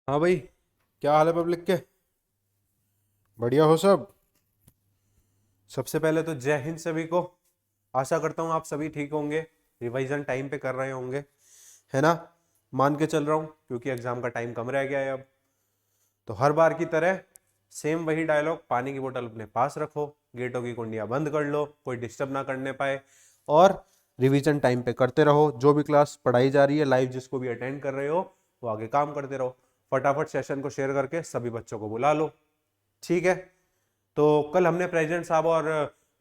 हाँ भाई, क्या हाल है पब्लिक के? बढ़िया हो सब? सबसे पहले तो जय हिंद सभी को। आशा करता हूँ आप सभी ठीक होंगे, रिवीजन टाइम पे कर रहे होंगे, है ना? मान के चल रहा हूँ क्योंकि एग्जाम का टाइम कम रह गया है अब। तो हर बार की तरह सेम वही डायलॉग, पानी की बोतल अपने पास रखो, गेटों की कुंडियां बंद कर लो, कोई डिस्टर्ब ना करने पाए, और रिवीजन टाइम पे करते रहो। जो भी क्लास पढ़ाई जा रही है लाइव, जिसको भी अटेंड कर रहे हो वो आगे काम करते रहो। फटाफट सेशन को शेयर करके सभी बच्चों को बुला लो, ठीक है? तो कल हमने प्रेसिडेंट साहब और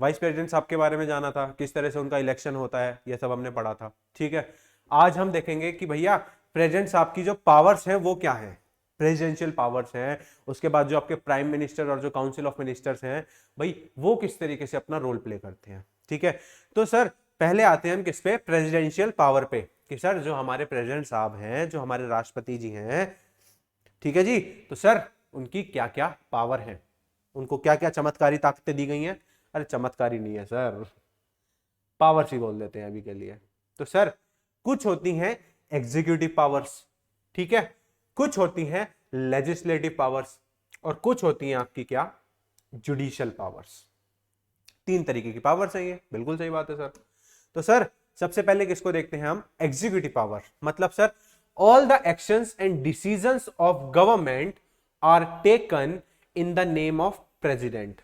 वाइस प्रेसिडेंट साहब के बारे में जाना था, किस तरह से उनका इलेक्शन होता है, ये सब हमने पढ़ा था, ठीक है? आज हम देखेंगे कि भैया प्रेसिडेंट साहब की जो पावर्स हैं वो क्या है, प्रेसिडेंशियल पावर्स हैं। उसके बाद जो आपके प्राइम मिनिस्टर और जो काउंसिल ऑफ मिनिस्टर्स हैं, भाई वो किस तरीके से अपना रोल प्ले करते हैं, ठीक है? तो सर पहले आते हैं हम किस पे, प्रेसिडेंशियल पावर पे, कि सर जो हमारे प्रेसिडेंट साहब हैं, जो हमारे राष्ट्रपति जी हैं, ठीक है जी, तो सर उनकी क्या क्या पावर है, उनको क्या क्या चमत्कारी ताकतें दी गई हैं। अरे चमत्कारी नहीं है सर, पावर्स ही बोल देते हैं अभी के लिए। तो सर कुछ होती हैं एग्जीक्यूटिव पावर्स, ठीक है, कुछ होती हैं लेजिस्लेटिव पावर्स, और कुछ होती हैं आपकी क्या, जुडिशियल पावर्स। तीन तरीके की पावर्स हैं ये, बिल्कुल सही बात है सर। तो सर सबसे पहले किसको देखते हैं हम, एग्जीक्यूटिव पावर। मतलब sir all the actions and decisions of government are taken in the name of president.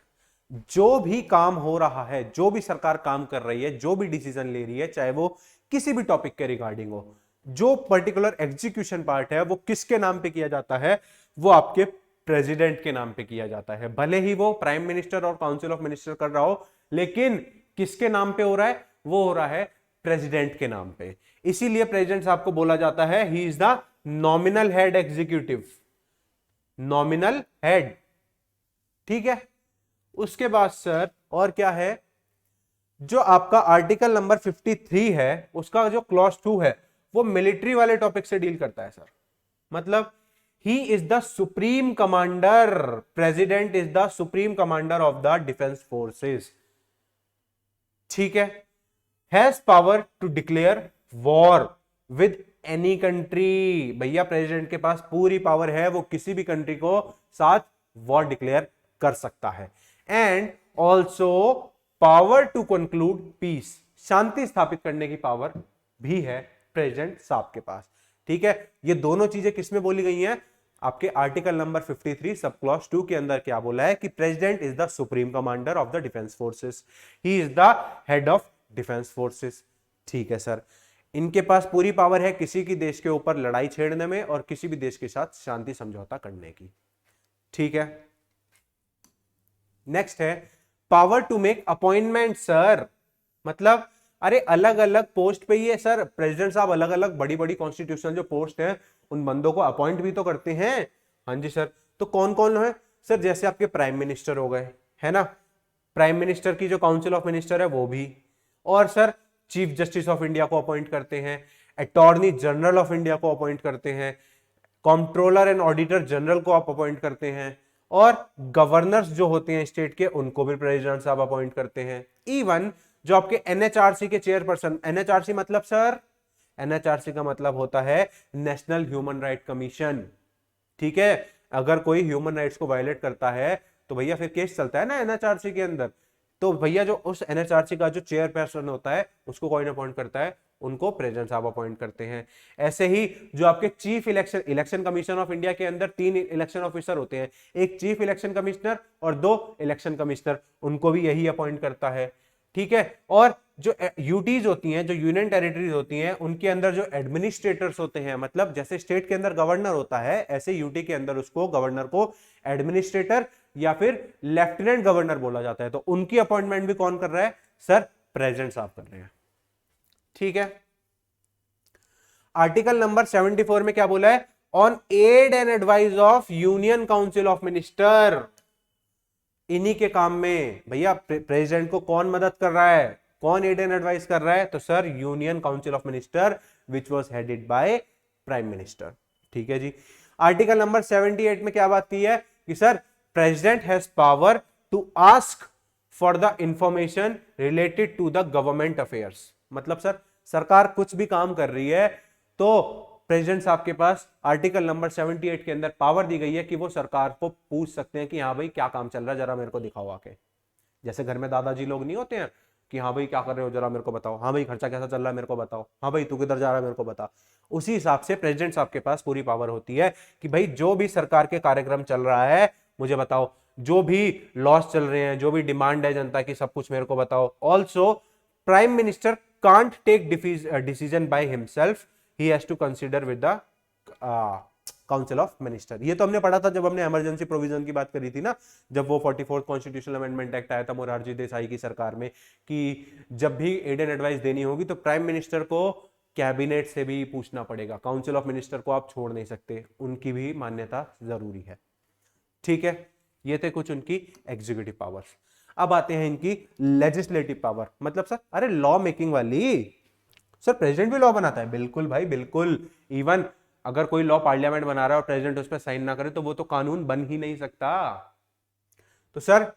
जो भी काम हो रहा है, जो भी सरकार काम कर रही है, जो भी डिसीजन ले रही है, चाहे वो किसी भी टॉपिक के रिगार्डिंग हो, जो पर्टिकुलर एग्जीक्यूशन पार्ट है वो किसके नाम पे किया जाता है, वो आपके प्रेसिडेंट के नाम पे किया जाता है। भले ही वो प्राइम मिनिस्टर और काउंसिल ऑफ मिनिस्टर कर रहा हो, लेकिन किसके नाम पे हो रहा है, वो हो रहा है प्रेसिडेंट के नाम पे। इसीलिए प्रेसिडेंट साहब को बोला जाता है he is the nominal head executive, nominal head, ठीक है? उसके बाद सर और क्या है, जो आपका आर्टिकल नंबर 53 है, उसका जो क्लॉज 2 है, वो मिलिट्री वाले टॉपिक से डील करता है सर। मतलब he is the supreme commander, president is the supreme commander of the defence forces, ठीक है? Has power to declare war with any country. भैया प्रेसिडेंट के पास पूरी पावर है, वो किसी भी कंट्री को साथ वॉर डिक्लेयर कर सकता है। And also power to conclude peace, शांति स्थापित करने की पावर भी है प्रेसिडेंट साहब के पास, ठीक है? ये दोनों चीजें किसमें बोली गई हैं, आपके आर्टिकल नंबर 53 सब क्लॉज 2 के अंदर क्या बोला है कि president is the supreme commander of the defence forces, he is the head of defence forces, ठीक है सर? इनके पास पूरी पावर है किसी की देश के ऊपर लड़ाई छेड़ने में और किसी भी देश के साथ शांति समझौता करने की, ठीक है? नेक्स्ट है power to make appointment sir. मतलब अरे अलग अलग पोस्ट पे ही है सर, प्रेसिडेंट साहब अलग अलग बड़ी बड़ी कॉन्स्टिट्यूशनल जो पोस्ट है उन बंदों को अपॉइंट भी तो करते हैं। हाँ जी सर, तो कौन कौन है सर, जैसे आपके प्राइम मिनिस्टर हो गए, है ना? प्राइम मिनिस्टर की जो काउंसिल ऑफ मिनिस्टर है वो भी, और sir chief justice of India को अपॉइंट करते हैं, अटॉर्नी जनरल ऑफ इंडिया को अपॉइंट करते हैं, कंट्रोलर एंड ऑडिटर जनरल को आप अपॉइंट करते हैं, और गवर्नर्स जो होते हैं स्टेट के उनको भी प्रेसिडेंट साहब अपॉइंट करते हैं। इवन जो आपके एनएचआरसी के चेयरपर्सन, एनएचआरसी मतलब सर, एनएचआरसी का मतलब होता है नेशनल ह्यूमन राइट कमीशन, ठीक है? अगर कोई ह्यूमन राइट्स को वायलेट करता है तो भैया फिर केस चलता है ना एनएचआरसी के अंदर। तो भैया जो उस एनएचआरसी का जो चेयरपर्सन होता है उसको कौन अपॉइंट करता है, उनको प्रेसिडेंट साहब अपॉइंट करते हैं। ऐसे ही जो आपके chief election commission of India के अंदर 3 इलेक्शन ऑफिसर होते हैं, एक चीफ इलेक्शन कमिश्नर और 2 इलेक्शन कमिश्नर, उनको भी यही अपॉइंट करता है, ठीक है? और जो यूटीज होती हैं, जो यूनियन टेरिटरीज होती हैं, उनके अंदर जो एडमिनिस्ट्रेटर्स होते हैं, मतलब जैसे स्टेट के अंदर गवर्नर होता है ऐसे यूटी के अंदर उसको, गवर्नर को एडमिनिस्ट्रेटर या फिर लेफ्टिनेंट गवर्नर बोला जाता है। तो उनकी अपॉइंटमेंट भी कौन कर रहा है सर, प्रेसिडेंट साहब कर रहे हैं, ठीक है? आर्टिकल नंबर 74 में क्या बोला है, on aid and advice of union council of minister. इन्हीं के काम में भैया प्रेसिडेंट को कौन मदद कर रहा है, कौन एड एंड एडवाइस कर रहा है, तो sir union council of minister which was headed by prime minister, ठीक है जी? आर्टिकल नंबर 78 में क्या बात की है कि sir president has power to ask for the information related to the government affairs. मतलब सर सरकार कुछ भी काम कर रही है तो प्रेसिडेंट साहब के पास आर्टिकल नंबर 78 के अंदर पावर दी गई है कि वो सरकार को पूछ सकते हैं कि हाँ भाई क्या काम चल रहा है, जरा मेरे को दिखाओ आके। जैसे घर में दादाजी लोग नहीं होते हैं कि हाँ भाई क्या कर रहे हो, जरा मेरे को बताओ, हाँ भाई खर्चा कैसा चल रहा है मेरे को बताओ, हाँ भाई तू किधर जा रहा है मेरे को बता। उसी हिसाब से प्रेसिडेंट साहब के पास पूरी पावर होती है कि भाई जो भी सरकार के कार्यक्रम चल रहा है मुझे बताओ, जो भी लॉस चल रहे हैं, जो भी डिमांड है जनता की, सब कुछ मेरे को बताओ। Also prime minister can't take decision by himself, he has to consider with the council of minister. ये तो हमने पढ़ा था जब हमने इमरजेंसी प्रोविजन की बात करी थी ना, जब वो 44th कॉन्स्टिट्यूशनल अमेंडमेंट एक्ट आया था मोरारजी देसाई की सरकार में, कि जब भी एड एंड एडवाइस देनी होगी तो प्राइम मिनिस्टर को कैबिनेट से भी पूछना पड़ेगा, काउंसिल ऑफ मिनिस्टर को आप छोड़ नहीं सकते, उनकी भी मान्यता जरूरी है। ठीक है, ये थे कुछ उनकी एग्जीक्यूटिव पावर्स। अब आते हैं इनकी लेजिस्लेटिव पावर। मतलब सर अरे लॉ मेकिंग वाली, सर प्रेसिडेंट भी लॉ बनाता है? बिल्कुल भाई बिल्कुल। इवन अगर कोई लॉ पार्लियामेंट बना रहा है और प्रेसिडेंट उस पर साइन ना करे तो वो तो कानून बन ही नहीं सकता। तो सर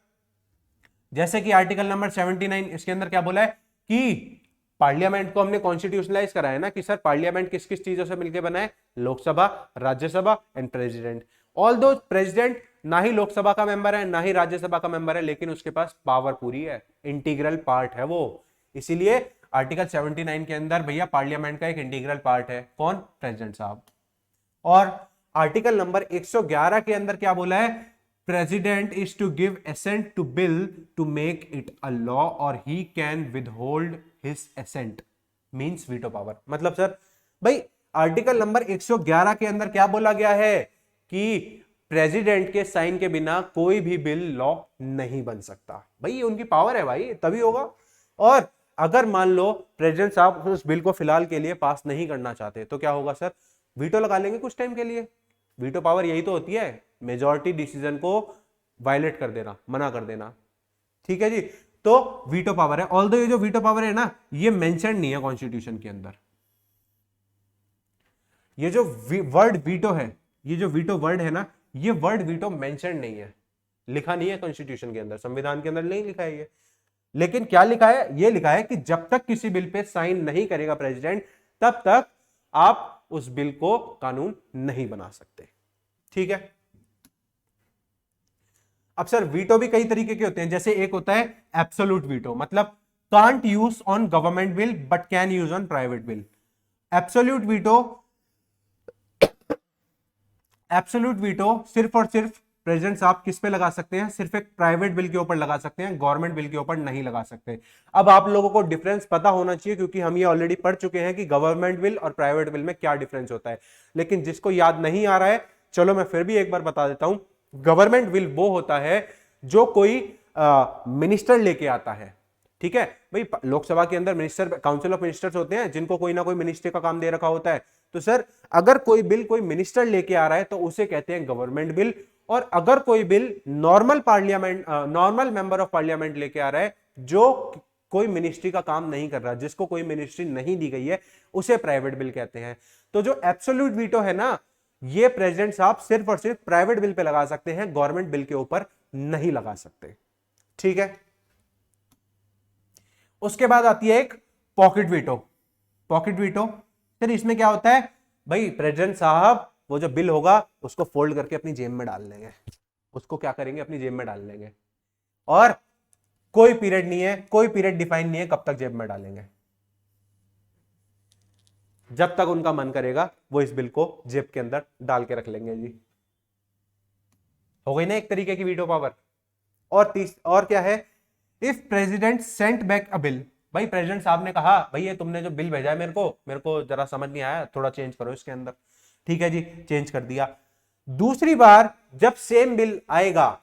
जैसे कि आर्टिकल नंबर 79 इसके अंदर क्या बोला है कि पार्लियामेंट को हमने कॉन्स्टिट्यूशनलाइज करा है ना कि सर पार्लियामेंट किस किस चीजों से मिलकर बना है, Lok Sabha, Rajya Sabha and president. Although president ना ही लोकसभा का मेंबर है ना ही राज्यसभा का मेंबर है, लेकिन उसके पास पावर पूरी है, इंटीग्रल पार्ट है वो। इसीलिए आर्टिकल 79 के अंदर भैया पार्लियामेंट का एक इंटीग्रल पार्ट है, कौन? प्रेसिडेंट साहब। और आर्टिकल नंबर 111 के अंदर क्या बोला है? President is to give assent to bill to make it a law और he can withhold his assent, means veto power. मतलब सर भाई आर्टिकल नंबर 111 के अंदर क्या बोला गया है कि प्रेसिडेंट के साइन के बिना कोई भी बिल लॉ नहीं बन सकता। भाई ये उनकी पावर है भाई, तभी होगा। और अगर मान लो प्रेसिडेंट साहब उस बिल को फिलहाल के लिए पास नहीं करना चाहते तो क्या होगा सर? वीटो लगा लेंगे कुछ टाइम के लिए। वीटो पावर यही तो होती है, मेजॉरिटी डिसीजन को वायलेट कर देना, मना कर देना। ठीक है जी, तो वीटो पावर है। ऑल्दो ये जो वीटो पावर है ना, ये मेंशन नहीं है कॉन्स्टिट्यूशन के अंदर। ये जो वर्ड वीटो है, ये जो वीटो वर्ड है ना, ये वर्ड वीटो मेंशन नहीं है, लिखा नहीं है कॉन्स्टिट्यूशन के अंदर, संविधान के अंदर नहीं लिखा है ये। लेकिन क्या लिखा है? ये लिखा है कि जब तक किसी बिल पे साइन नहीं करेगा प्रेसिडेंट, तब तक आप उस बिल को कानून नहीं बना सकते। ठीक है। अब सर वीटो भी कई तरीके के होते हैं। जैसे एक होता है एब्सोल्यूट वीटो, मतलब can't use on government bill but can use on private bill. Absolute veto, absolute veto सिर्फ और सिर्फ प्रेसिडेंट साहब किस पे लगा सकते हैं? सिर्फ एक प्राइवेट बिल के ऊपर लगा सकते हैं, गवर्नमेंट बिल के ऊपर नहीं लगा सकते। अब आप लोगों को डिफरेंस पता होना चाहिए, क्योंकि हम ये ऑलरेडी पढ़ चुके हैं कि गवर्नमेंट बिल और प्राइवेट बिल में क्या डिफरेंस होता है। लेकिन जिसको याद नहीं आ रहा है, चलो मैं फिर भी एक बार बता देता हूं। गवर्नमेंट बिल वो होता है जो कोई मिनिस्टर लेके आता है। ठीक है भाई, लोकसभा के अंदर मिनिस्टर, काउंसिल ऑफ मिनिस्टर्स होते हैं जिनको कोई ना कोई मिनिस्ट्री का काम दे रखा होता है। तो सर अगर कोई बिल कोई मिनिस्टर लेके आ रहा है तो उसे कहते हैं गवर्नमेंट बिल। और अगर कोई bill normal parliament, normal member of parliament लेके आ रहा है जो कोई मिनिस्ट्री का काम नहीं कर रहा, जिसको कोई मिनिस्ट्री नहीं दी गई है, उसे प्राइवेट बिल कहते हैं। तो जो एब्सोल्यूट वीटो है ना, ये प्रेसिडेंट साहब सिर्फ और सिर्फ प्राइवेट बिल पे लगा सकते हैं, गवर्नमेंट बिल के ऊपर नहीं लगा सकते। ठीक है। उसके बाद आती है एक पॉकेट वीटो। पॉकेट वीटो फिर इसमें क्या होता है भाई? प्रेसिडेंट साहब वो जो बिल होगा उसको फोल्ड करके अपनी जेब में डाल लेंगे, उसको क्या करेंगे? अपनी जेब में डाल लेंगे। और कोई पीरियड नहीं है, कोई पीरियड डिफाइन नहीं है कब तक जेब में डालेंगे। जब तक उनका मन करेगा वो इस बिल को जेब के अंदर डाल के रख लेंगे जी। हो गई ना एक तरीके की वीटो पावर। और क्या है? If president Saint back a bill, भाई प्रेसिडेंट साहब ने कहा भाई ये तुमने जो बिल भेजा है मेरे को जरा समझ नहीं आया, थोड़ा चेंज करो इसके अंदर। ठीक है जी, चेंज कर दिया। दूसरी बार जब सेम बिल आएगा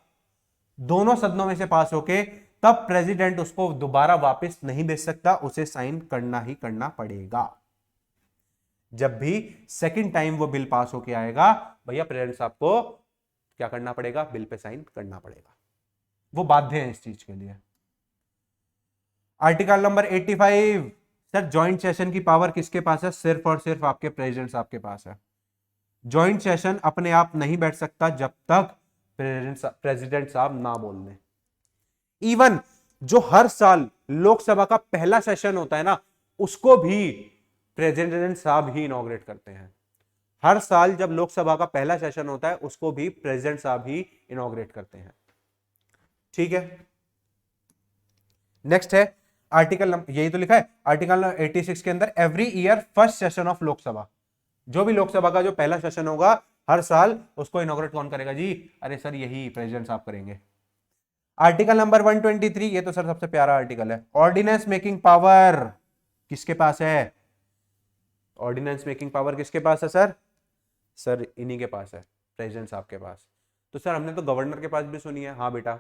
दोनों सदनों में से पास होके, तब प्रेसिडेंट उसको दोबारा वापस नहीं भेज सकता, उसे साइन करना ही करना पड़ेगा। जब भी सेकंड टाइम वो बिल पास होके आएगा, भैया प्रेसिडेंट साहब को क्या करना पड़ेगा? बिल पे साइन करना पड़ेगा, वो बाध्य है इस चीज के लिए। Article number 85, sir joint session की पावर किसके पास है? सिर्फ और सिर्फ आपके प्रेसिडेंट साहब के पास है। ज्वाइंट सेशन अपने आप नहीं बैठ सकता जब तक प्रेसिडेंट साहब ना बोल दें। इवन जो हर साल लोकसभा का पहला सेशन होता है ना, उसको भी प्रेसिडेंट साहब ही इनॉग्रेट करते हैं। हर साल जब लोकसभा का पहला सेशन होता है उसको भी प्रेसिडेंट साहब ही इनॉग्रेट करते हैं। ठीक है, नेक्स्ट है आर्टिकल यही तो लिखा है आर्टिकल 86 के अंदर, every year first session of Lok Sabha, जो भी लोकसभा का जो पहला सेशन होगा हर साल उसको इनॉग्रेट कौन करेगा जी? अरे सर यही प्रेसिडेंट साहब करेंगे। आर्टिकल नंबर 123, ये तो सर सबसे प्यारा आर्टिकल है, ऑर्डिनेंस मेकिंग पावर किसके पास है? ऑर्डिनेंस मेकिंग पावर किसके पास है सर? सर इन्हीं के पास है, प्रेसिडेंट साहब के पास। तो सर हमने तो गवर्नर के पास भी सुनी है। हाँ बेटा,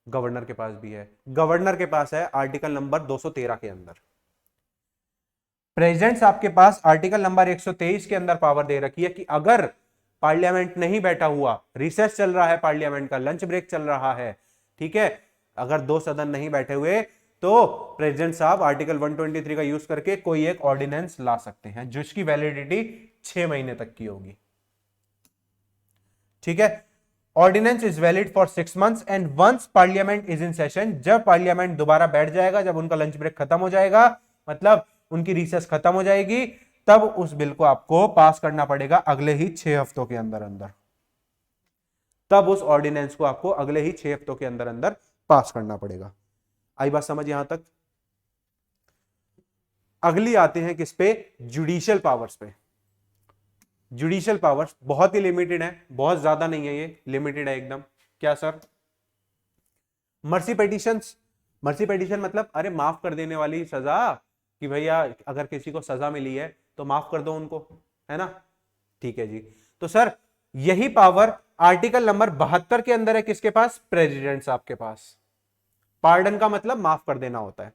गवर्नर के पास भी है। गवर्नर के पास है आर्टिकल नंबर 213 के अंदर। प्रेसिडेंट साहब के पास आर्टिकल नंबर 123 के अंदर पावर दे रखी है कि अगर पार्लियामेंट नहीं बैठा हुआ, रिसेस चल रहा है, पार्लियामेंट का लंच ब्रेक चल रहा है, ठीक है, अगर दो सदन नहीं बैठे हुए तो प्रेसिडेंट साहब आर्टिकल 123 का यूज करके कोई एक ऑर्डिनेंस ला सकते हैं जिसकी वैलिडिटी 6 महीने तक की होगी। ठीक है, ordinance is valid for 6 months and once parliament is in session, जब पार्लियामेंट दोबारा बैठ जाएगा, जब उनका लंच ब्रेक खत्म हो जाएगा, मतलब उनकी रिसेस खत्म हो जाएगी, तब उस बिल को आपको पास करना पड़ेगा अगले ही 6 हफ्तों के अंदर अंदर। तब उस ऑर्डिनेंस को आपको अगले ही 6 हफ्तों के अंदर अंदर पास करना पड़ेगा। आई बात समझ यहां तक? अगली आते हैं किस पे? जुडिशियल पावर्स पे। जुडिशियल पावर्स बहुत ही लिमिटेड है, बहुत ज्यादा नहीं है, ये लिमिटेड है एकदम। क्या sir? Mercy petitions. Mercy petition मतलब अरे माफ कर देने वाली सजा, कि भैया अगर किसी को सजा मिली है तो माफ कर दो उनको, है ना? ठीक है जी। तो सर यही पावर आर्टिकल नंबर 72 के अंदर है किसके पास? प्रेसिडेंट साहब के पास। पार्डन का मतलब माफ कर देना होता है।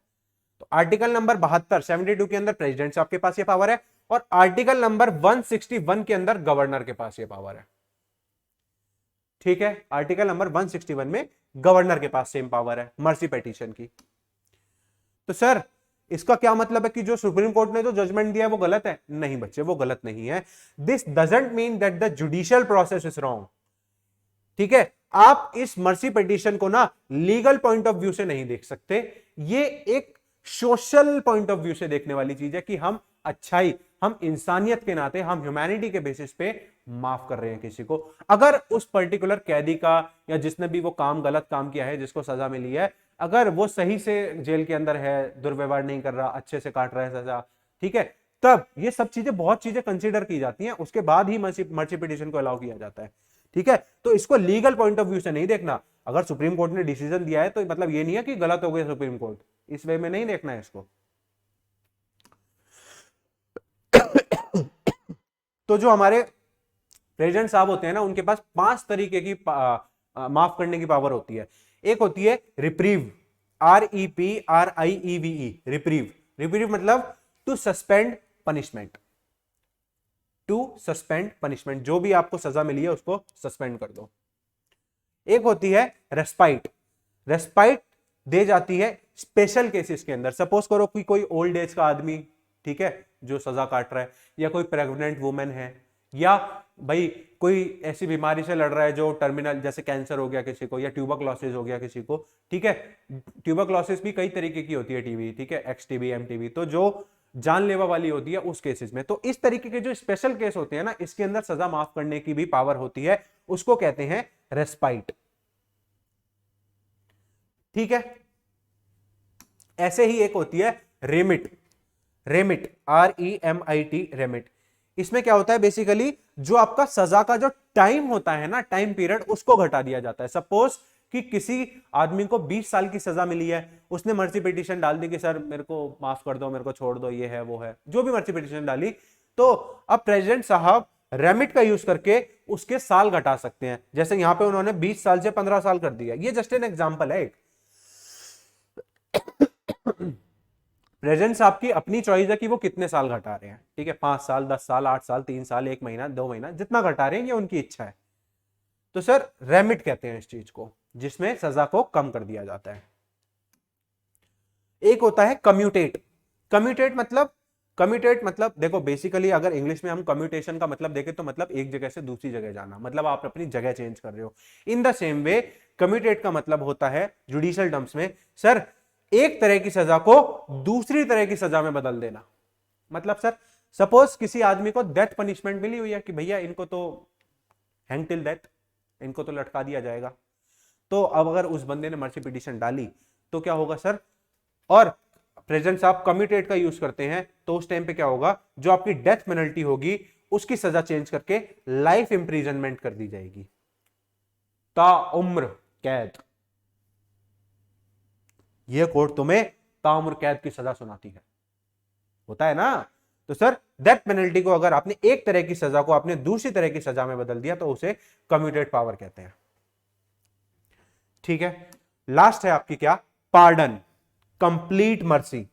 तो आर्टिकल नंबर 72 के अंदर प्रेसिडेंट साहब के पास ये पावर है, और आर्टिकल नंबर 161 के अंदर गवर्नर के पास ये पावर है। ठीक है, आर्टिकल नंबर 161 में गवर्नर के पास सेम पावर है मर्सी पेटिशन की। तो सर इसका क्या मतलब है कि जो सुप्रीम कोर्ट ने जो जजमेंट दिया है वो गलत है? नहीं बच्चे, वो गलत नहीं है। This doesn't mean that the judicial process is wrong. ठीक है, आप इस मर्सी पिटीशन को ना लीगल पॉइंट ऑफ व्यू से नहीं देख सकते, ये एक सोशल पॉइंट ऑफ व्यू से देखने वाली चीज है कि हम अच्छाई, हम इंसानियत के नाते, हम ह्यूमैनिटी के बेसिस पे माफ कर रहे हैं किसी को। अगर उस पर्टिकुलर कैदी का या जिसने भी वो काम गलत काम किया है, जिसको सजा मिली है, अगर वो सही से जेल के अंदर है, दुर्व्यवहार नहीं कर रहा, अच्छे से काट रहा है सजा, ठीक है, तब ये सब चीजें, बहुत चीजें कंसीडर की जाती हैं, उसके बाद ही मर्सी पिटीशन को अलाउ किया जाता है। ठीक है, तो इसको लीगल पॉइंट ऑफ व्यू से नहीं देखना। अगर सुप्रीम कोर्ट ने डिसीजन दिया है तो मतलब ये नहीं है कि गलत हो गया सुप्रीम कोर्ट, इस वे में नहीं देखना है इसको। तो जो हमारे प्रेसिडेंट साहब होते हैं ना, उनके पास 5 तरीके की माफ करने की पावर होती है। एक होती है रिप्रीव, REPRIEVE, रिप्रीव। रिप्रीव मतलब to suspend punishment, to suspend punishment, जो भी आपको सजा मिली है उसको सस्पेंड कर दो। एक होती है रेस्पाइट। रेस्पाइट दे जाती है स्पेशल केसेस के अंदर। सपोज करो कि कोई ओल्ड एज का आदमी, ठीक है, जो सजा काट रहा है, या कोई प्रेग्नेंट वुमेन है, या भाई कोई ऐसी बीमारी से लड़ रहा है जो टर्मिनल, जैसे कैंसर हो गया किसी को, या ट्यूबरक्लोसिस हो गया किसी को, ठीक है। ट्यूबरक्लोसिस भी कई तरीके की होती है, टीबी, ठीक है, XTB, MTB, तो जो जानलेवा वाली होती है उस केसेस में। तो इस तरीके के जो स्पेशल केस होते हैं ना, इसके अंदर सजा माफ करने की भी पावर होती है, उसको कहते हैं रेस्पाइट। ठीक है, ऐसे ही एक होती है रेमिट। Remit, REMIT, remit. इसमें क्या होता है, बेसिकली जो आपका सजा का जो टाइम होता है ना, टाइम पीरियड, उसको घटा दिया जाता है। सपोज कि किसी आदमी को 20 साल की सजा मिली है, उसने मर्सी पिटीशन डाल दी कि सर मेरे को माफ कर दो, मेरे को छोड़ दो, ये है वो है, जो भी मर्सी पिटीशन डाली, तो अब प्रेसिडेंट साहब रेमिट का यूज करके उसके साल घटा सकते हैं। जैसे यहां पे उन्होंने 20 साल से 15 साल कर दिया, ये जस्ट एन एग्जांपल है एक। प्रेसिडेंट साहब की अपनी चॉइस है कि वो कितने साल घटा रहे हैं, ठीक है, 5 साल, 10 साल, 8 साल, 3 साल, 1 महीना, 2 महीना, जितना घटा रहे हैं ये उनकी इच्छा है। तो सर रेमिट कहते हैं इस चीज को, जिसमें सजा को कम कर दिया जाता है। एक होता है कम्यूटेट। कम्यूटेट मतलब देखो, बेसिकली अगर इंग्लिश में हम कम्यूटेशन का मतलब देखें तो मतलब एक जगह से दूसरी जगह जाना, मतलब आप अपनी जगह चेंज कर रहे हो। In the same way commutate का मतलब होता है जुडिशियल टर्म्स में, सर एक तरह की सजा को दूसरी तरह की सजा में बदल देना। मतलब सर सपोज किसी आदमी को डेथ पनिशमेंट मिली हुई है कि भैया इनको तो हैंग टिल डेथ, इनको तो लटका दिया जाएगा, तो अब अगर उस बंदे ने मर्सी पिटीशन डाली तो क्या होगा सर, और प्रेजेंट साहब कम्यूटेट का यूज करते हैं, तो उस टाइम पे क्या होगा, जो आपकी डेथ पेनल्टी होगी उसकी सजा चेंज करके लाइफ इंप्रिजनमेंट कर दी जाएगी, ताउम्र कैद। यह कोर्ट तुम्हें ताउम्र कैद की सजा सुनाती है, होता है ना। तो सर डेथ पेनल्टी को अगर आपने एक तरह की सजा को आपने दूसरी तरह की सजा में बदल दिया तो उसे कम्यूटेड पावर कहते हैं। ठीक है, लास्ट है आपकी क्या, पार्डन, कंप्लीट मर्सी।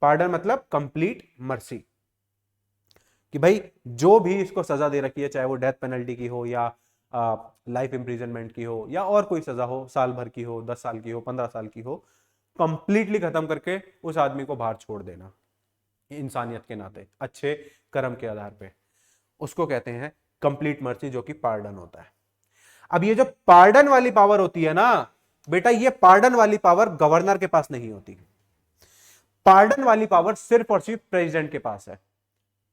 पार्डन मतलब कंप्लीट मर्सी, कि भाई जो भी इसको सजा दे रखी है, चाहे वो डेथ पेनल्टी की हो या लाइफ इंप्रिजनमेंट की हो या और कोई सजा हो, साल भर की हो, 10 साल की हो, 15 साल की हो, कंप्लीटली खत्म करके उस आदमी को बाहर छोड़ देना, इंसानियत के नाते, अच्छे कर्म के आधार पे, उसको कहते हैं कंप्लीट मर्सी, जो कि पार्डन होता है। अब ये जो पार्डन वाली पावर होती है ना बेटा, ये पार्डन वाली पावर गवर्नर के पास नहीं होती, पार्डन वाली पावर सिर्फ और सिर्फ प्रेसिडेंट के पास है।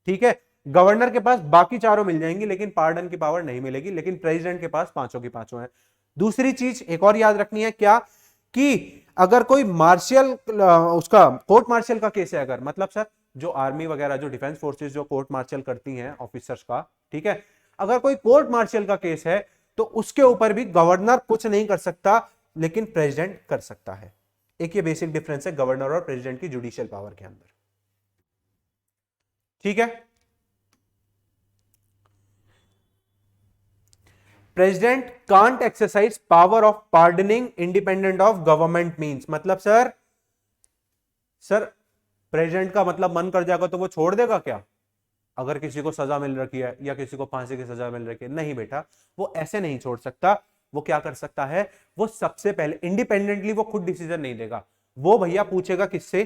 ठीक है, गवर्नर के पास बाकी चारों मिल जाएंगी लेकिन पार्डन की पावर नहीं मिलेगी, लेकिन प्रेसिडेंट के पास पांचों की पांचों है। दूसरी चीज एक और याद रखनी है क्या, कि अगर कोई मार्शियल उसका कोर्ट मार्शियल का केस है, अगर मतलब सर जो आर्मी वगैरह जो डिफेंस फोर्सेस जो कोर्ट मार्शियल करती हैं ऑफिसर्स का, ठीक है, अगर कोई कोर्ट मार्शियल का केस है तो उसके ऊपर भी गवर्नर कुछ नहीं कर सकता लेकिन प्रेसिडेंट कर सकता है। एक ये बेसिक डिफरेंस है गवर्नर और प्रेसिडेंट की जुडिशियल पावर के अंदर। ठीक है, president can't exercise power of pardoning independent of government means, मतलब सर प्रेसिडेंट का मतलब मन कर जाएगा तो वो छोड़ देगा क्या, अगर किसी को सजा मिल रखी है या किसी को फांसी की सजा मिल रखी है, नहीं बेटा, वो ऐसे नहीं छोड़ सकता। वो क्या कर सकता है, वो सबसे पहले इंडिपेंडेंटली वो खुद डिसीजन नहीं देगा, वो भैया पूछेगा किससे,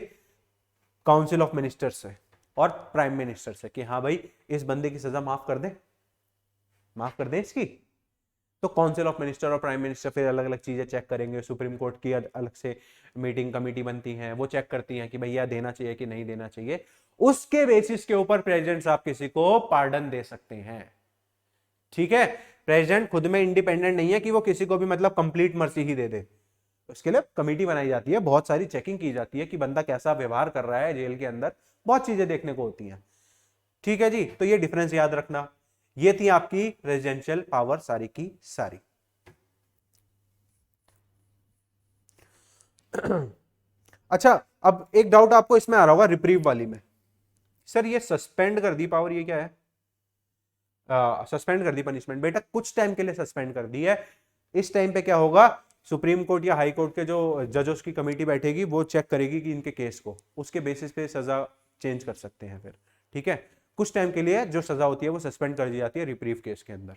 काउंसिल ऑफ मिनिस्टर से और प्राइम मिनिस्टर से, कि हाँ भाई इस बंदे की सजा माफ कर दे, माफ कर दे इसकी। तो काउंसिल ऑफ मिनिस्टर और प्राइम मिनिस्टर फिर अलग अलग चीजें चेक करेंगे, सुप्रीम कोर्ट की अलग से मीटिंग कमेटी बनती है, वो चेक करती हैं कि भैया देना चाहिए कि नहीं देना चाहिए, उसके बेसिस के ऊपर प्रेसिडेंट साहब किसी को पार्डन दे सकते हैं। ठीक है, प्रेसिडेंट खुद में इंडिपेंडेंट नहीं है कि वो किसी को भी मतलब कंप्लीट मर्जी ही दे दे, उसके लिए कमेटी बनाई जाती है, बहुत सारी चेकिंग की जाती है कि बंदा कैसा व्यवहार कर रहा है जेल के अंदर, बहुत चीजें देखने को होती हैं। ठीक है जी, तो ये डिफरेंस याद रखना। ये थी आपकी प्रेसिडेंशियल पावर सारी की सारी। अच्छा, अब एक डाउट आपको इसमें आ रहा होगा रिप्रीव वाली में, सर ये सस्पेंड कर दी पावर, ये क्या है, सस्पेंड कर दी पनिशमेंट। बेटा कुछ टाइम के लिए सस्पेंड कर दी है, इस टाइम पे क्या होगा, सुप्रीम कोर्ट या हाई कोर्ट के जो जजों की कमेटी बैठेगी वो चेक करेगी कि इनके केस को, उसके बेसिस पे सजा चेंज कर सकते हैं फिर। ठीक है, कुछ टाइम के लिए जो सजा होती है वो सस्पेंड कर दी जाती है रिप्रीव केस के अंदर।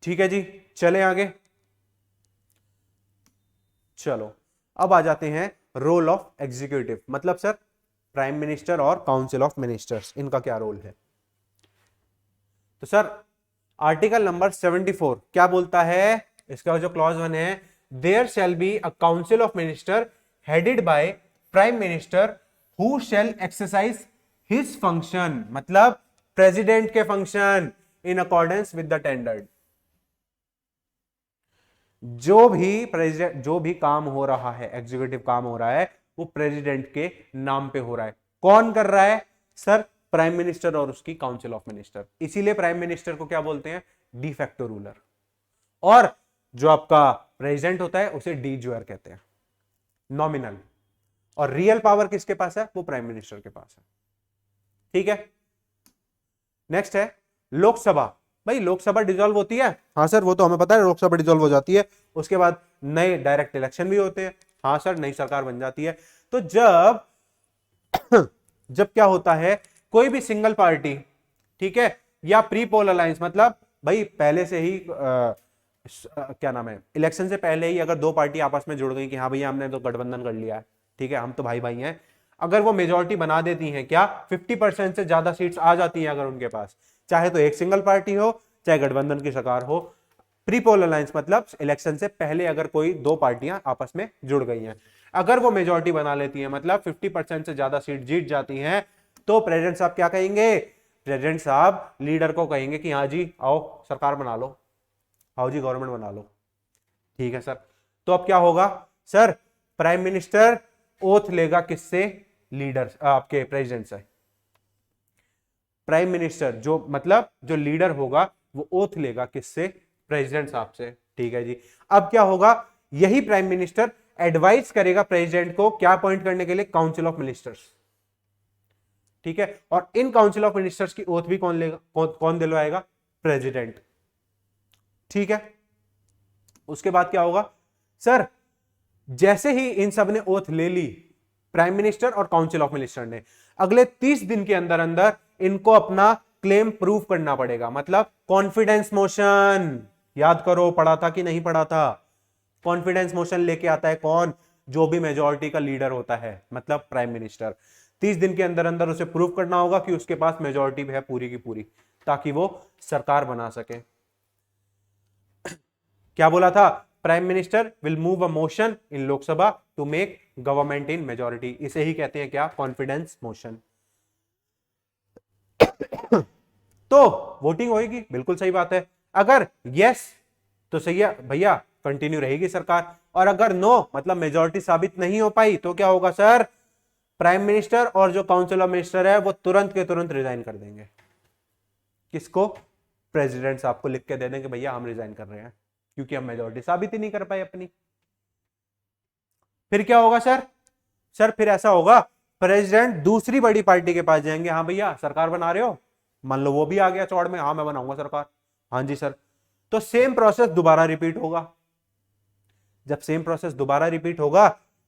ठीक है जी, चले आगे। चलो अब आ जाते हैं रोल ऑफ एग्जीक्यूटिव, मतलब सर प्राइम मिनिस्टर और काउंसिल ऑफ मिनिस्टर्स, इनका क्या रोल है। तो सर आर्टिकल नंबर 74 क्या बोलता है, इसका जो क्लॉज 1 है, there shall be a council of minister headed by prime minister who shall exercise his function, मतलब प्रेसिडेंट के function in accordance with the tendered. जो भी काम हो रहा है, एग्जीक्यूटिव काम हो रहा है, वो प्रेसिडेंट के नाम पे हो रहा है। कौन कर रहा है सर, प्राइम मिनिस्टर और उसकी काउंसिल ऑफ मिनिस्टर। इसीलिए प्राइम मिनिस्टर को क्या बोलते हैं, डी फैक्टो रूलर, और जो आपका प्रेसिडेंट होता है उसे डी ज्यूर कहते हैं, नॉमिनल। और रियल पावर किसके पास है, वो प्राइम मिनिस्टर के पास है। ठीक है, नेक्स्ट है लोकसभा। भाई लोकसभा डिसॉल्व होती है, हाँ सर वो तो हमें पता है, लोकसभा डिसॉल्व हो जाती है, उसके बाद नए डायरेक्ट इलेक्शन भी होते हैं, हाँ सर नई सरकार बन जाती है। तो जब जब क्या होता है, कोई भी सिंगल पार्टी, ठीक है, या प्री पोल अलायंस, मतलब भाई पहले से ही क्या नाम है, इलेक्शन से पहले ही अगर दो पार्टी आपस में जुड़ गई कि हाँ भैया हमने तो गठबंधन कर लिया है, ठीक है, हम तो भाई भाई हैं, अगर वो मेजोरिटी बना देती हैं, क्या 50% से ज्यादा सीट्स आ जाती हैं अगर उनके पास, चाहे तो एक सिंगल पार्टी हो चाहे गठबंधन की सरकार हो, प्री पोल अलायंस मतलब इलेक्शन से पहले अगर कोई दो पार्टियां आपस में जुड़ गई हैं, अगर वो मेजोरिटी बना लेती हैं, मतलब 50% से ज्यादा सीट जीत जाती हैं, तो प्रेसिडेंट साहब क्या कहेंगे? प्रेसिडेंट साहब लीडर को कहेंगे कि हाँ जी आओ सरकार बना लो, आओ जी गवर्नमेंट बना लो। ठीक है सर। तो अब क्या होगा सर? प्राइम मिनिस्टर ओथ लेगा किससे? लीडर आपके प्रेसिडेंट से। प्राइम मिनिस्टर जो मतलब जो लीडर होगा वो ओथ लेगा किससे? प्रेसिडेंट साहब से। ठीक है जी। अब क्या होगा? यही प्राइम मिनिस्टर एडवाइस करेगा प्रेसिडेंट को क्या अपॉइंट करने के लिए? Council of ministers. ठीक है। और इन काउंसिल ऑफ मिनिस्टर्स की ओथ भी कौन लेगा? कौन दिलवाएगा? प्रेसिडेंट। ठीक है। उसके बाद क्या होगा सर? जैसे ही इन सब ने ओथ ले ली, प्राइम मिनिस्टर और काउंसिल ऑफ मिनिस्टर ने, अगले 30 दिन के अंदर अंदर इनको अपना क्लेम प्रूव करना पड़ेगा। मतलब कॉन्फिडेंस मोशन, याद करो पढ़ा था कि नहीं पढ़ा था? कॉन्फिडेंस मोशन लेके आता है कौन? जो भी मेजॉरिटी का लीडर होता है, मतलब प्राइम मिनिस्टर। 30 दिन के अंदर अंदर उसे प्रूव करना होगा कि उसके पास मेजॉरिटी है पूरी की पूरी, ताकि वो सरकार बना सके। क्या बोला था? Prime minister will move a motion in Lok Sabha to make government in majority. इसे ही कहते हैं क्या? Confidence motion. तो वोटिंग होगी, बिल्कुल सही बात है। अगर यस तो सही है भैया, कंटिन्यू रहेगी सरकार। और अगर नो मतलब मेजॉरिटी साबित नहीं हो पाई, तो क्या होगा सर? प्राइम मिनिस्टर और जो काउंसिल ऑफ मिनिस्टर है वो तुरंत के तुरंत रिजाइन कर देंगे। किसको? प्रेसिडेंट साहब को लिख के दे देंगे भैया हम रिजाइन कर रहे हैं, क्योंकि हम मेजॉरिटी साबित ही नहीं कर पाए अपनी। फिर क्या होगा सर? सर फिर ऐसा होगा, प्रेसिडेंट दूसरी बड़ी पार्टी के पास जाएंगे, हाँ भैया सरकार बना रहे हो? मान लो वो भी आ गया चौड़ में, हाँ मैं बनाऊंगा सरकार। हाँ जी सर। तो सेम प्रोसेस दोबारा रिपीट होगा। जब सेम प्रोसेस दोबारा रिपीट होगा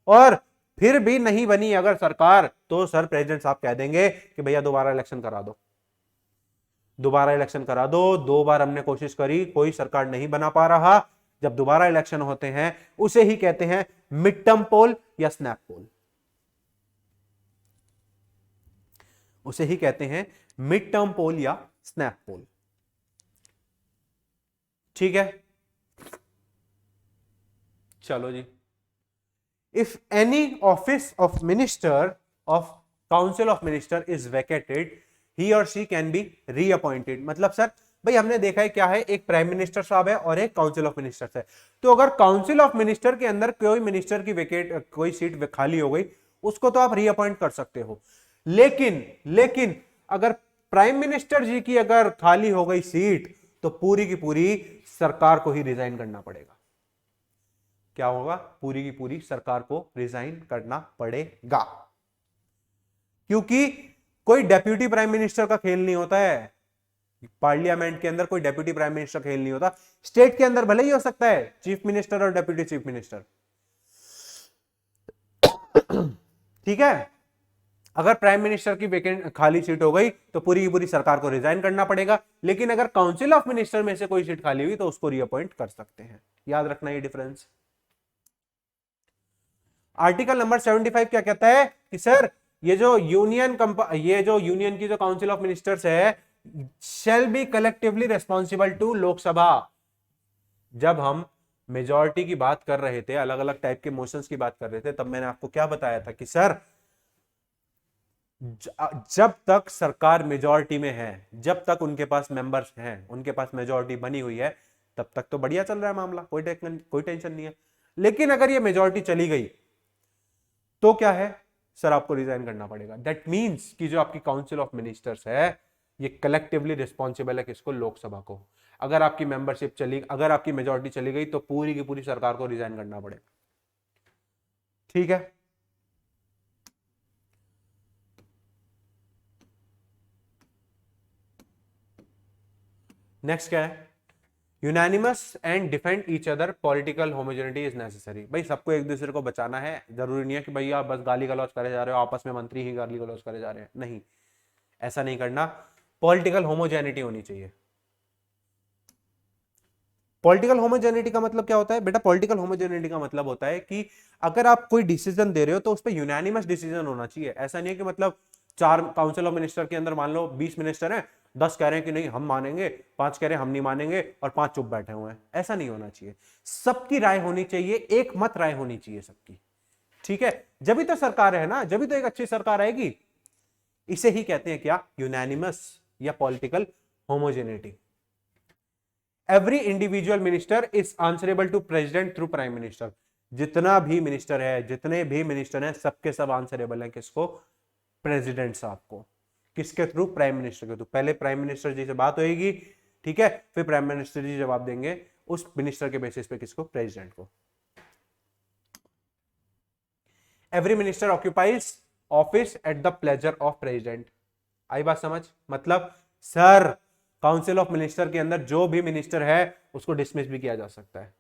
और फिर भी नहीं बनी अगर सरकार, तो सर प्रेसिडेंट साहब कह देंगे कि भैया दोबारा इलेक्शन करा दो, दोबारा इलेक्शन करा दो। 2 बार हमने कोशिश करी, कोई सरकार नहीं बना पा रहा। जब दोबारा इलेक्शन होते हैं उसे ही कहते हैं मिड टर्म पोल या स्नैप पोल। उसे ही कहते हैं मिड टर्म पोल या स्नैप पोल। ठीक है। चलो जी। If any office of minister of council of minister is vacated, he और शी कैन बी रीअपॉइंटेड। मतलब सर भाई हमने देखा है क्या है, एक प्राइम मिनिस्टर साहब है और एक काउंसिल ऑफ मिनिस्टर्स है। तो अगर काउंसिल ऑफ मिनिस्टर के अंदर कोई मिनिस्टर की वेकेट कोई सीट खाली हो गई, उसको तो आप रीअपॉइंट कर सकते हो। लेकिन अगर प्राइम मिनिस्टर जी की अगर खाली हो गई सीट, तो पूरी की पूरी सरकार को ही रिजाइन करना पड़ेगा। क्या होगा? पूरी की पूरी सरकार को रिजाइन करना पड़ेगा, क्योंकि कोई डेप्यूटी प्राइम मिनिस्टर का खेल नहीं होता है। पार्लियामेंट के अंदर कोई डेप्यूटी प्राइम मिनिस्टर खेल नहीं होता। स्टेट के अंदर भले ही हो सकता है चीफ मिनिस्टर और डेप्यूटी चीफ मिनिस्टर। ठीक है। अगर प्राइम मिनिस्टर की वेकेंट खाली सीट हो गई तो पूरी की पूरी सरकार को रिजाइन करना पड़ेगा। लेकिन अगर काउंसिल ऑफ मिनिस्टर में से कोई सीट खाली हुई तो उसको रीअपॉइंट कर सकते हैं। याद रखना ये डिफरेंस। आर्टिकल नंबर 75 क्या कहता है कि सर ये जो यूनियन की जो काउंसिल ऑफ मिनिस्टर्स है, shall be collectively responsible to Lok Sabha. जब हम मेजॉरिटी की बात कर रहे थे, अलग अलग टाइप के मोशंस की बात कर रहे थे, तब मैंने आपको क्या बताया था कि सर जब तक सरकार मेजॉरिटी में है, जब तक उनके पास मेंबर्स हैं, उनके पास मेजॉरिटी बनी हुई है, तब तक तो बढ़िया चल रहा है मामला, कोई टेंशन नहीं है। लेकिन अगर ये मेजॉरिटी चली गई तो क्या है सर? आपको रिजाइन करना पड़ेगा। दैट मींस कि जो आपकी काउंसिल ऑफ मिनिस्टर्स है ये कलेक्टिवली रिस्पॉन्सिबल है किसको? लोकसभा को। अगर आपकी मेंबरशिप अगर आपकी मेजॉरिटी चली गई तो पूरी की पूरी सरकार को रिजाइन करना पड़ेगा। ठीक है। नेक्स्ट क्या है? Unanimous and defend each other, political homogeneity is necessary. भाई सबको एक दूसरे को बचाना है, जरूरी नहीं है कि भैया बस गाली गलौज करे जा रहे हो, आपस में मंत्री ही गाली गलौज करे जा रहे हैं, नहीं, ऐसा नहीं करना। पॉलिटिकल होमोजेनिटी होनी चाहिए। पॉलिटिकल होमोजेनिटी का मतलब क्या होता है बेटा? पॉलिटिकल होमोजेनिटी का मतलब होता है कि अगर आप कोई डिसीजन दे रहे हो तो उस पर यूनानिमस डिसीजन होना चाहिए। ऐसा नहीं है कि मतलब 4 काउंसिल ऑफ मिनिस्टर के अंदर मान लो 20 मिनिस्टर हैं, 10 कह रहे हैं कि नहीं हम मानेंगे, 5 कह रहे हैं हम नहीं मानेंगे और 5 चुप बैठे हुए हैं। ऐसा नहीं होना चाहिए, सबकी राय होनी चाहिए, एक मत राय होनी चाहिए सबकी, ठीक है। जब भी तो सरकार है ना, जब भी तो एक अच्छी सरकार आएगी। इसे ही कहते हैं क्या, यूनानिमस या political homogeneity. Every individual minister is answerable to president through prime minister. जितना भी मिनिस्टर है, जितने भी मिनिस्टर हैं, सबके सब आंसरेबल हैं किसको, प्रेसिडेंट साहब को। किसके थ्रू, प्राइम मिनिस्टर के थ्रू। पहले प्राइम मिनिस्टर जी से बात होगी, ठीक है, फिर प्राइम मिनिस्टर जी जवाब देंगे उस मिनिस्टर के बेसिस पे किसको, प्रेसिडेंट को। Every minister occupies office at the pleasure of president. आई बात समझ, मतलब सर काउंसिल ऑफ मिनिस्टर के अंदर जो भी मिनिस्टर है उसको डिसमिस भी किया जा सकता है,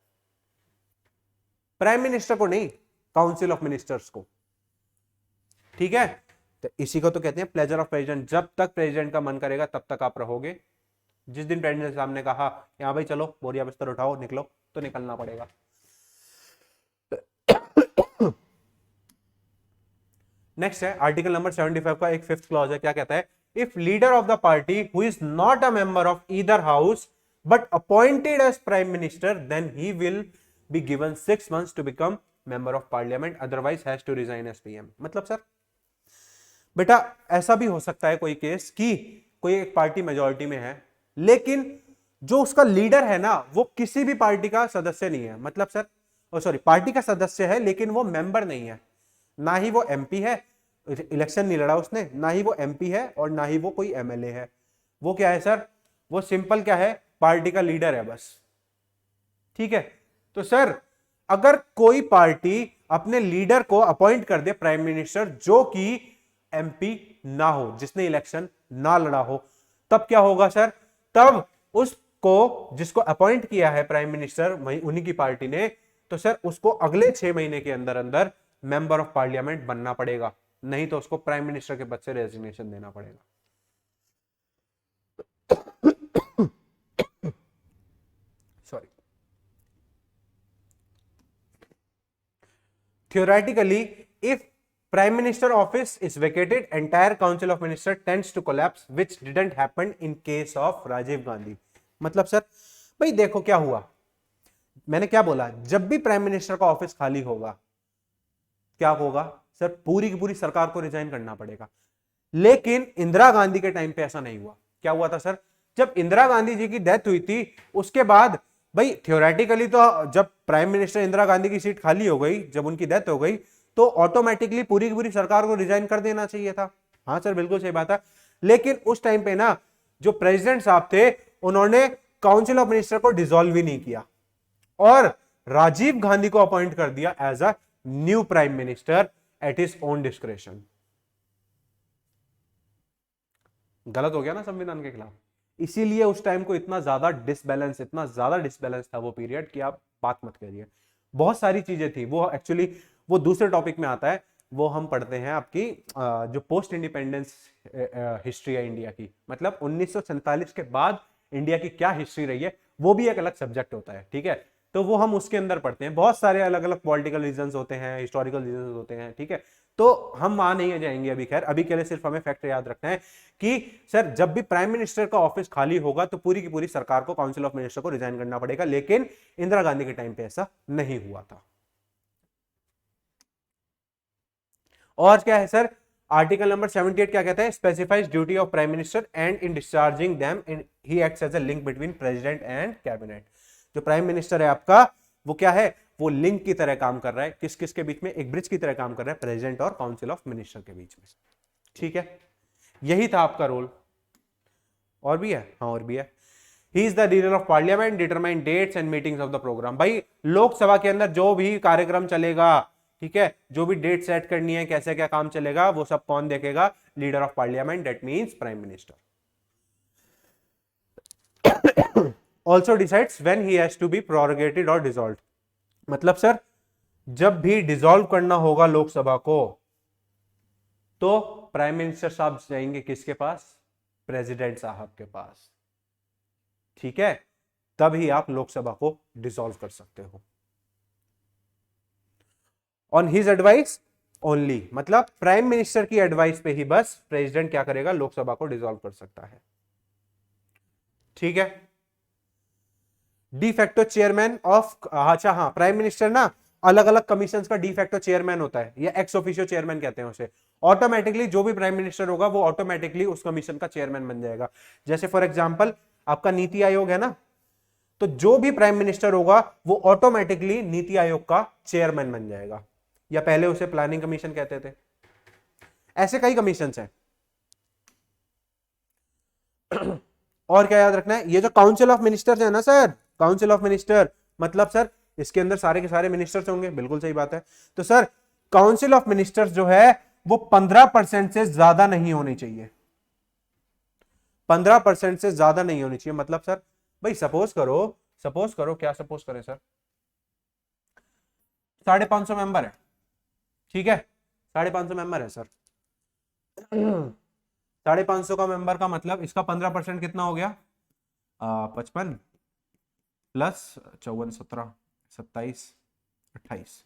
प्राइम मिनिस्टर को नहीं, काउंसिल ऑफ मिनिस्टर्स को, ठीक है। तो इसी को तो कहते हैं प्लेजर ऑफ प्रेसिडेंट। जब तक प्रेसिडेंट का मन करेगा तब तक आप रहोगे। जिस दिन प्रेसिडेंट साहब ने कहा यहां भाई चलो बोरिया बिस्तर उठाओ निकलो, तो निकलना पड़ेगा। नेक्स्ट है आर्टिकल नंबर 75 का एक 5th क्लॉज है, क्या कहता है, if leader of the party who is not a member of either house but appointed as prime minister then he will be given 6 months to become member of parliament, otherwise has to resign as PM. मतलब सर बेटा ऐसा भी हो सकता है कोई case कि कोई एक पार्टी मेजॉरिटी में है, लेकिन जो उसका लीडर है ना वो किसी भी पार्टी का सदस्य नहीं है। मतलब सर सॉरी, पार्टी का सदस्य है लेकिन वो मेंबर नहीं है, ना ही वो एमपी है, इलेक्शन नहीं लड़ा उसने, ना ही वो एमपी है और ना ही वो कोई एमएलए है। वो क्या है सर, वो सिंपल क्या है, पार्टी का लीडर है बस, ठीक है। तो सर अगर कोई पार्टी अपने लीडर को अपॉइंट कर दे प्राइम मिनिस्टर जो कि एमपी ना हो, जिसने इलेक्शन ना लड़ा हो, तब क्या होगा सर, तब उसको जिसको अपॉइंट किया है प्राइम मिनिस्टर उन्हीं की पार्टी ने, तो सर उसको अगले 6 महीने के अंदर अंदर मेंबर ऑफ पार्लियामेंट बनना पड़ेगा, नहीं तो उसको प्राइम मिनिस्टर के पद से रेजिग्नेशन देना पड़ेगा। Sorry. Theoretically, if prime minister office is vacated, entire council of minister tends to collapse, which didn't happen in case of Rajiv Gandhi. मतलब सर भाई देखो क्या हुआ, मैंने क्या बोला, जब भी प्राइम मिनिस्टर का ऑफिस खाली होगा क्या होगा सर, पूरी की पूरी सरकार को रिजाइन करना पड़ेगा। लेकिन इंदिरा गांधी के टाइम पे ऐसा नहीं हुआ। क्या हुआ था सर, जब इंदिरा गांधी जी की डेथ हुई थी उसके बाद भाई थियोरेटिकली तो जब प्राइम मिनिस्टर इंदिरा गांधी की सीट खाली हो गई, जब उनकी डेथ हो गई, तो ऑटोमेटिकली पूरी की पूरी सरकार को रिजाइन कर देना चाहिए था। हाँ सर बिल्कुल सही बात है, लेकिन उस टाइम पे ना जो प्रेसिडेंट साहब थे उन्होंने काउंसिल ऑफ मिनिस्टर को डिसॉल्व ही नहीं किया और राजीव गांधी को अपॉइंट कर दिया as a new prime minister at his own discretion. गलत हो गया ना संविधान के खिलाफ, इसीलिए उस टाइम को इतना ज्यादा डिसबैलेंस था वो पीरियड कि आप बात मत करिए। बहुत सारी चीजें थी, वो एक्चुअली वो दूसरे टॉपिक में आता है, वो हम पढ़ते हैं आपकी जो पोस्ट इंडिपेंडेंस हिस्ट्री है इंडिया की, मतलब 1947 के बाद इंडिया की क्या हिस्ट्री रही है, वो भी एक अलग सब्जेक्ट होता है, ठीक है। तो वो हम उसके अंदर पढ़ते हैं, बहुत सारे अलग अलग पॉलिटिकल रीजंस होते हैं, हिस्टोरिकल रीजंस होते हैं, ठीक है। तो हम वहां नहीं जाएंगे अभी, खैर अभी के लिए सिर्फ हमें फैक्ट याद रखना है कि सर जब भी प्राइम मिनिस्टर का ऑफिस खाली होगा तो पूरी की पूरी सरकार को, काउंसिल ऑफ मिनिस्टर को रिजाइन करना पड़ेगा, लेकिन इंदिरा गांधी के टाइम पे ऐसा नहीं हुआ था। और क्या है सर, आर्टिकल नंबर 78 क्या कहता है, specifies duty of prime minister and in discharging them he acts as a link between president and cabinet. जो प्राइम मिनिस्टर है आपका वो क्या है, वो लिंक की तरह काम कर रहा है, किस किस के बीच में, एक ब्रिज की तरह काम कर रहा है, प्रेसिडेंट और काउंसिल ऑफ मिनिस्टर के बीच में, ठीक है। यही था आपका रोल। और भी है, हाँ और भी है, he is the leader of parliament, determine dates and meetings of the programme. भाई लोकसभा के अंदर जो भी कार्यक्रम चलेगा, ठीक है, जो भी डेट सेट करनी है, कैसे क्या काम चलेगा, वो सब कौन देखेगा, leader of parliament, that means prime minister. Also decides when he has to be prorogated और डिसॉल्व्ड। मतलब सर जब भी डिसॉल्व करना होगा लोकसभा को तो प्राइम मिनिस्टर साहब जाएंगे किसके पास, प्रेसिडेंट साहब के पास, ठीक है, तभी आप लोकसभा को डिसॉल्व कर सकते हो ऑन हिज एडवाइस ओनली। मतलब प्राइम मिनिस्टर की एडवाइस पे ही बस प्रेसिडेंट क्या करेगा, लोकसभा को डिसॉल्व कर सकता है। ठीक है। डिफेक्टो चेयरमैन ऑफ, अच्छा हाँ, प्राइम मिनिस्टर ना अलग अलग कमीशंस का डिफेक्टो चेयरमैन होता है, या एक्स ऑफिशियो चेयरमैन कहते हैं उसे। ऑटोमेटिकली जो भी प्राइम मिनिस्टर होगा वो ऑटोमेटिकली उस कमीशन का चेयरमैन बन जाएगा। जैसे फॉर एग्जांपल आपका नीति आयोग है ना, तो जो भी प्राइम मिनिस्टर होगा वो ऑटोमेटिकली नीति आयोग का चेयरमैन बन जाएगा, या पहले उसे प्लानिंग कमीशन कहते थे। ऐसे कई कमीशन हैं। और क्या याद रखना है, ये जो काउंसिल ऑफ मिनिस्टर्स है ना सर, काउंसिल ऑफ मिनिस्टर मतलब सर इसके अंदर सारे के सारे मिनिस्टर्स होंगे, बिल्कुल सही बात है। तो सर काउंसिल ऑफ मिनिस्टर्स जो है वो 15% से ज्यादा नहीं होनी चाहिए, 15% से ज्यादा नहीं होनी चाहिए। मतलब सर भाई सपोज करो क्या सपोज करें सर, 550 मेंबर है, ठीक है, 550 मेंबर है सर। 550 का मेंबर का मतलब इसका 15% कितना हो गया, 55 प्लस 54, 17, 27, 28,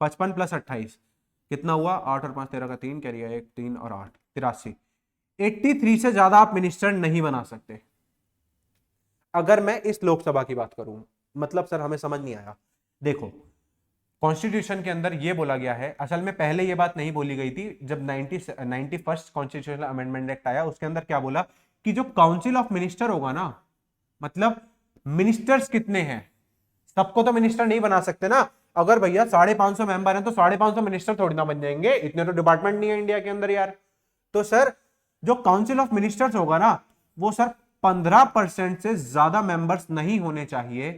55 प्लस 28 कितना हुआ, 8 और 5 13 का 3 कैरी 1 3 और 8 83। 83 से ज्यादा आप मिनिस्टर नहीं बना सकते। अगर मैं इस लोकसभा की बात करूं, मतलब सर हमें समझ नहीं आया। देखो कॉन्स्टिट्यूशन के अंदर यह बोला गया है, असल में पहले यह बात नहीं बोली गई थी, जब 91st कॉन्स्टिट्यूशनल अमेंडमेंट एक्ट आया उसके अंदर क्या बोला कि जो काउंसिल ऑफ मिनिस्टर होगा ना, मतलब मिनिस्टर्स कितने हैं, सबको तो मिनिस्टर नहीं बना सकते ना। अगर भैया 550 मेंबर हैं तो 550 मिनिस्टर थोड़ी ना बन जाएंगे, इतने तो डिपार्टमेंट नहीं है इंडिया के अंदर यार। तो सर जो काउंसिल ऑफ मिनिस्टर्स होगा ना वो सर 15% से ज्यादा मेंबर्स नहीं होने चाहिए,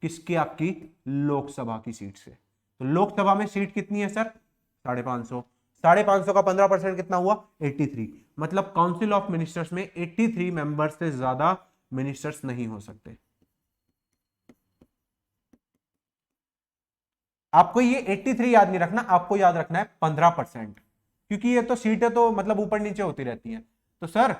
किसकी, आपकी लोकसभा की सीट से। तो लोकसभा में सीट कितनी है सर, 550, 550 का 15% कितना हुआ, 83। मतलब काउंसिल ऑफ मिनिस्टर्स में 83 मेंबर्स से ज्यादा मिनिस्टर्स नहीं हो सकते। आपको ये 83 याद नहीं रखना, आपको याद रखना है 15%, क्योंकि ये तो सीटें तो मतलब ऊपर नीचे होती रहती हैं। तो सर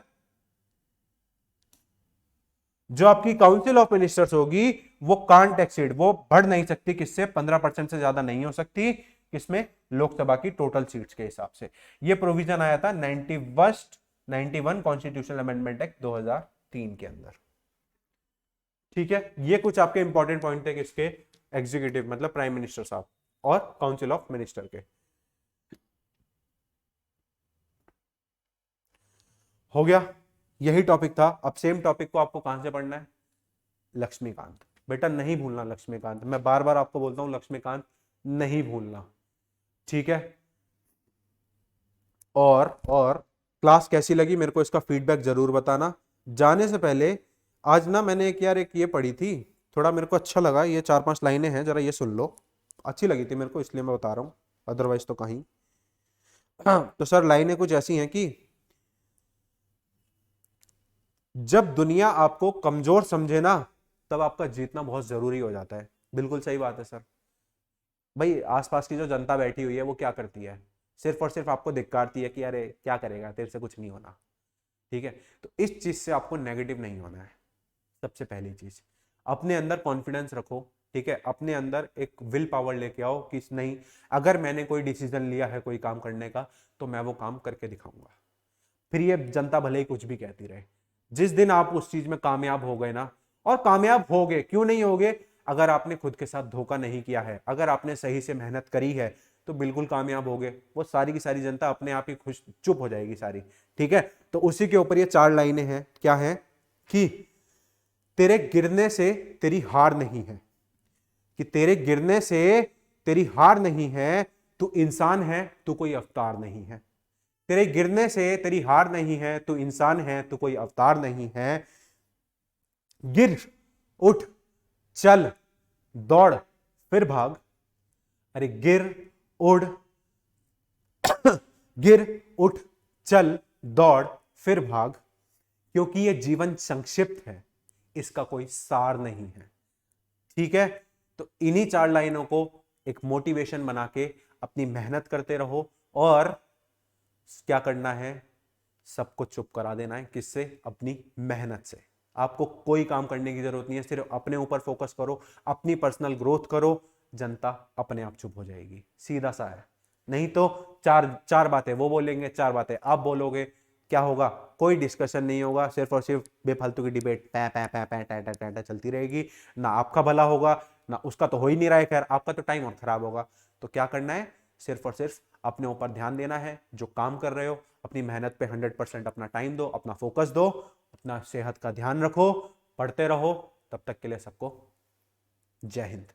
जो आपकी काउंसिल ऑफ मिनिस्टर्स होगी वो कांट एक्सीड, वो बढ़ नहीं सकती, किससे, 15% से ज्यादा नहीं हो सकती, किसमें, लोकसभा की टोटल सीट्स के हिसाब से। ये प्रोविजन आया था 91 कॉन्स्टिट्यूशनल अमेंडमेंट एक्ट 2003 के अंदर। ठीक है, ये कुछ आपके इंपॉर्टेंट पॉइंट थे किसके, एग्जीक्यूटिव मतलब प्राइम मिनिस्टर साहब और काउंसिल ऑफ मिनिस्टर के। हो गया, यही टॉपिक था। अब सेम टॉपिक को आपको कहां से पढ़ना है, लक्ष्मीकांत। बेटा नहीं भूलना लक्ष्मीकांत, मैं बार बार आपको बोलता हूं लक्ष्मीकांत नहीं भूलना, ठीक है। और क्लास कैसी लगी मेरे को इसका फीडबैक जरूर बताना। जाने से पहले आज ना मैंने एक ये पढ़ी थी, थोड़ा मेरे को अच्छा लगा, ये 4-5 लाइनें हैं, जरा ये सुन लो, अच्छी लगी थी मेरे को इसलिए मैं बता रहा हूं, अदरवाइज तो कहीं। हाँ, तो सर लाइनें कुछ ऐसी हैं कि जब दुनिया आपको कमजोर समझे ना तब आपका जीतना बहुत जरूरी हो जाता है। बिल्कुल सही बात है सर। भाई आसपास की जो जनता बैठी हुई है वो क्या करती है, सिर्फ और सिर्फ आपको धिक्कारती है कि अरे क्या करेगा, तेरे से कुछ नहीं होना, ठीक है। तो इस चीज से आपको नेगेटिव नहीं होना है। सबसे पहली चीज, अपने अंदर कॉन्फिडेंस रखो, ठीक है, अपने अंदर एक विल पावर लेके आओ कि नहीं, अगर मैंने कोई डिसीजन लिया है कोई काम करने का तो मैं वो काम करके दिखाऊंगा, फिर ये जनता भले ही कुछ भी कहती रहे। जिस दिन आप उस चीज में कामयाब हो गए ना, और कामयाब हो गए, क्यों नहीं हो गए, अगर आपने खुद के साथ धोखा नहीं किया है, अगर आपने सही से मेहनत करी है तो बिल्कुल कामयाब हो गए। वो सारी की सारी जनता अपने आप ही खुश चुप हो जाएगी सारी, ठीक है। तो उसी के ऊपर ये 4 लाइनें हैं, क्या है कि तेरे गिरने से तेरी हार नहीं है, कि तेरे गिरने से तेरी हार नहीं है, तू इंसान है, तू कोई अवतार नहीं है। तेरे गिरने से तेरी हार नहीं है, तू इंसान है, तू कोई अवतार नहीं है। गिर, उठ, चल, दौड़, फिर भाग। अरे गिर, उड़, गिर, उठ, चल, दौड़, फिर भाग, क्योंकि ये जीवन संक्षिप्त है, इसका कोई सार नहीं है, ठीक है। तो इन्हीं 4 लाइनों को एक मोटिवेशन बना के अपनी मेहनत करते रहो, और क्या करना है, सबको चुप करा देना है, किससे, अपनी मेहनत से। आपको कोई काम करने की जरूरत नहीं है, सिर्फ अपने ऊपर फोकस करो, अपनी पर्सनल ग्रोथ करो, जनता अपने आप चुप हो जाएगी, सीधा सा है। नहीं तो चार चार बातें वो बोलेंगे, 4 बातें आप बोलोगे, क्या होगा? कोई डिस्कशन नहीं होगा, सिर्फ और सिर्फ बेफालतू की डिबेट पै पै पै पै टै टै टै टै चलती रहेगी। ना आपका भला होगा, ना उसका तो हो ही नहीं रहा है, खैर आपका तो टाइम और खराब होगा। तो क्या करना है? सिर्फ और सिर्फ अपने ऊपर ध्यान देना है, जो काम कर रहे हो अपनी मेहनत पे 100% अपना टाइम दो, अपना फोकस दो, अपना सेहत का ध्यान रखो, पढ़ते रहो। तब तक के लिए सबको जय हिंद।